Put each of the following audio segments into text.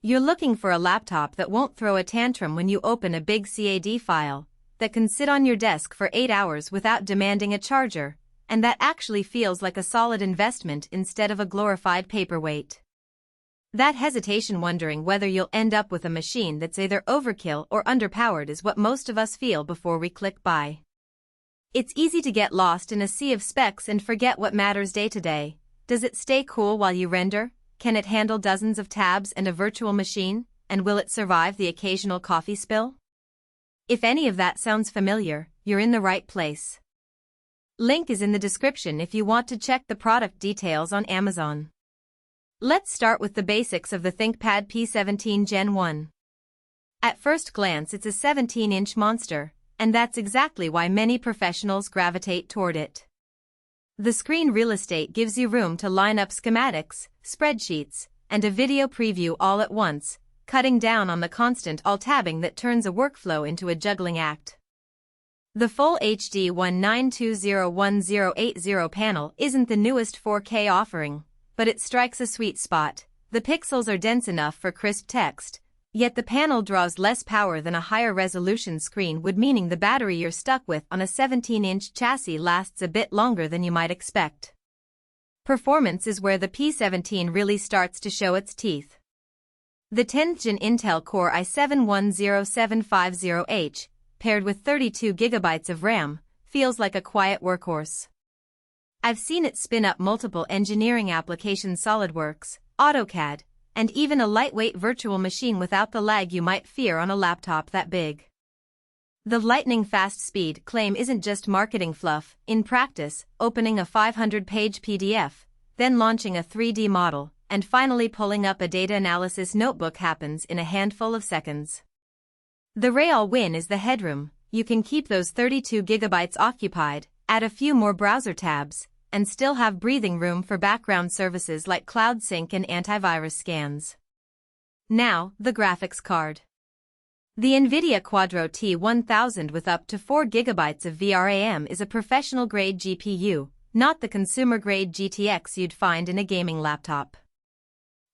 You're looking for a laptop that won't throw a tantrum when you open a big CAD file, that can sit on your desk for 8 hours without demanding a charger, and that actually feels like a solid investment instead of a glorified paperweight. That hesitation wondering whether you'll end up with a machine that's either overkill or underpowered is what most of us feel before we click buy. It's easy to get lost in a sea of specs and forget what matters day to day. Does it stay cool while you render? Can it handle dozens of tabs and a virtual machine? And will it survive the occasional coffee spill? If any of that sounds familiar, you're in the right place. Link is in the description if you want to check the product details on Amazon. Let's start with the basics of the ThinkPad P17 Gen 1. At first glance, it's a 17-inch monster, and that's exactly why many professionals gravitate toward it. The screen real estate gives you room to line up schematics, spreadsheets, and a video preview all at once, cutting down on the constant alt-tabbing that turns a workflow into a juggling act. The full HD 19201080 panel isn't the newest 4K offering, but it strikes a sweet spot. The pixels are dense enough for crisp text, yet the panel draws less power than a higher resolution screen would, meaning the battery you're stuck with on a 17-inch chassis lasts a bit longer than you might expect. Performance is where the P17 really starts to show its teeth. The 10th Gen Intel Core i7-10750H, paired with 32 GB of RAM, feels like a quiet workhorse. I've seen it spin up multiple engineering applications: SolidWorks, AutoCAD, and even a lightweight virtual machine without the lag you might fear on a laptop that big. The lightning-fast speed claim isn't just marketing fluff. In practice, opening a 500-page PDF, then launching a 3D model, and finally pulling up a data analysis notebook happens in a handful of seconds. The real win is the headroom. You can keep those 32 GB occupied, add a few more browser tabs, and still have breathing room for background services like cloud sync and antivirus scans. Now, the graphics card. The NVIDIA Quadro T1000 with up to 4 GB of VRAM is a professional-grade GPU, not the consumer-grade GTX you'd find in a gaming laptop.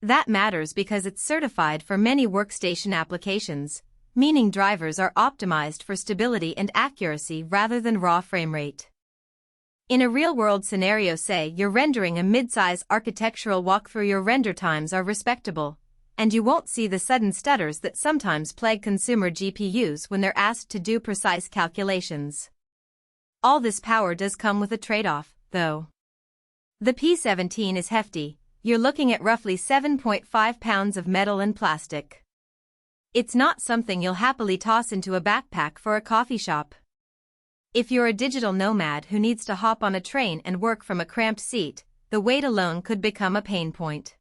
That matters because it's certified for many workstation applications, meaning drivers are optimized for stability and accuracy rather than raw frame rate. In a real-world scenario, say you're rendering a mid-size architectural walkthrough, your render times are respectable, and you won't see the sudden stutters that sometimes plague consumer GPUs when they're asked to do precise calculations. All this power does come with a trade-off, though. The P17 is hefty. You're looking at roughly 7.5 pounds of metal and plastic. It's not something you'll happily toss into a backpack for a coffee shop. If you're a digital nomad who needs to hop on a train and work from a cramped seat, the weight alone could become a pain point.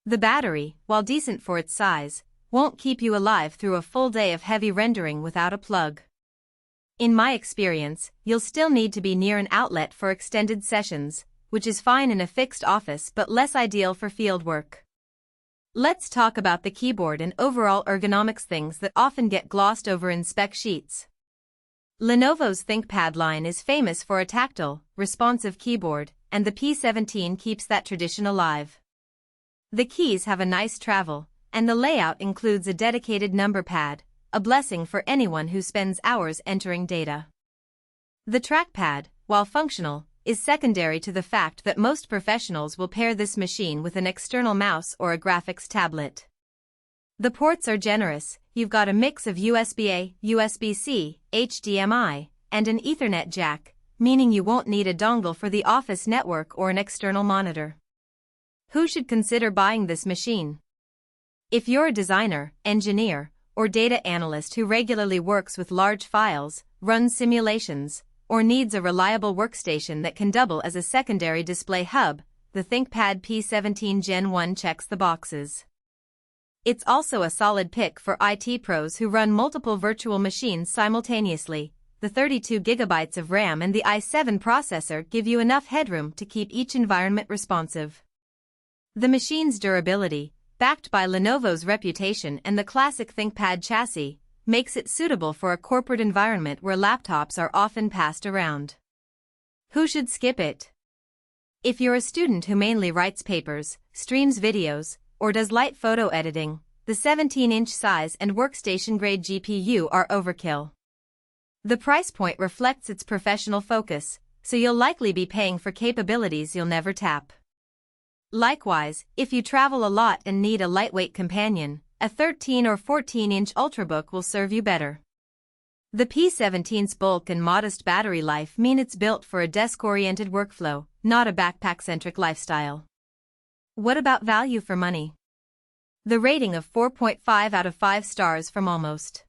The battery, while decent for its size, won't keep you alive through a full day of heavy rendering without a plug. In my experience, you'll still need to be near an outlet for extended sessions, which is fine in a fixed office but less ideal for field work. Let's talk about the keyboard and overall ergonomics, things that often get glossed over in spec sheets. Lenovo's ThinkPad line is famous for a tactile, responsive keyboard, and the P17 keeps that tradition alive. The keys have a nice travel, and the layout includes a dedicated number pad, a blessing for anyone who spends hours entering data. The trackpad, while functional, is secondary to the fact that most professionals will pair this machine with an external mouse or a graphics tablet. The ports are generous. You've got a mix of USB-A, USB-C, HDMI, and an Ethernet jack, meaning you won't need a dongle for the office network or an external monitor. Who should consider buying this machine? If you're a designer, engineer, or data analyst who regularly works with large files, runs simulations, or needs a reliable workstation that can double as a secondary display hub, the ThinkPad P17 Gen 1 checks the boxes. It's also a solid pick for IT pros who run multiple virtual machines simultaneously. The 32 GB of RAM and the i7 processor give you enough headroom to keep each environment responsive. The machine's durability, backed by Lenovo's reputation and the classic ThinkPad chassis, makes it suitable for a corporate environment where laptops are often passed around. Who should skip it? If you're a student who mainly writes papers, streams videos, or does light photo editing, the 17-inch size and workstation-grade GPU are overkill. The price point reflects its professional focus, so you'll likely be paying for capabilities you'll never tap. Likewise, if you travel a lot and need a lightweight companion, a 13 or 14-inch Ultrabook will serve you better. The P17's bulk and modest battery life mean it's built for a desk-oriented workflow, not a backpack-centric lifestyle. What about value for money? The rating of 4.5 out of 5 stars from Almost.